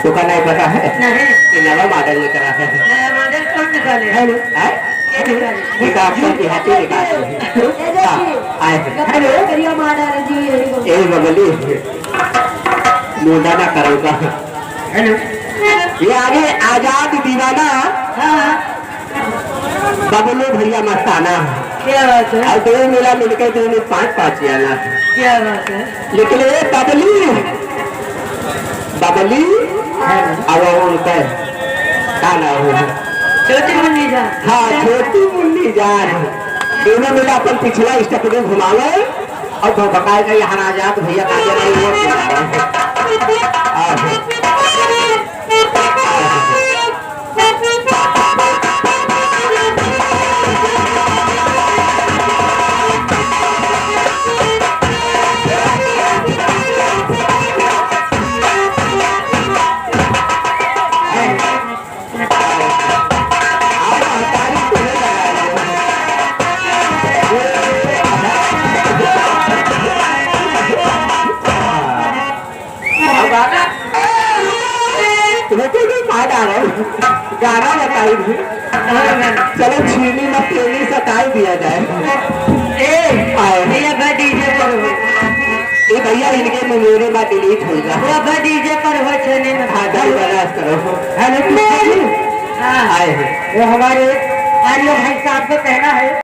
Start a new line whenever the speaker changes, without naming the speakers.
तो का नहीं पता है
नहीं
कि नवा मॉडल लेकर आया है।
नया मॉडल कौन निकाले
हेलो विकास की हाथी विकास आए
हेलो करिया मॉडल जी
ए बबली मुंडा ना करूँगा।
हेलो
ये आगे आजाद दीवाना
हाँ
बबलू भैया मस्ताना
क्या बात है
और दो मिला मिलकर दो में 5-5 आना।
क्या बात है
लेकिन ये बबली बबली अब उनका खाना हो
छोटी मुन्नी जा
हाँ छोटी मुन्नी जान दोनों मिला अपन पिछला स्टेप में घुमावे और तो बकाए का यहाँ आजाद भैया का जरा वो गाना बताई भी चलो छीनी में पेनी सटाई दिया जाए।
ये डीजे पर हो
ये भैया इनके मेमोरी में डिलीट होगा।
वो डीजे पर हो छने में
बर्दाश्त करो।
हेलो
आए हैं
वो हमारे आर्य भाई साहब को कहना है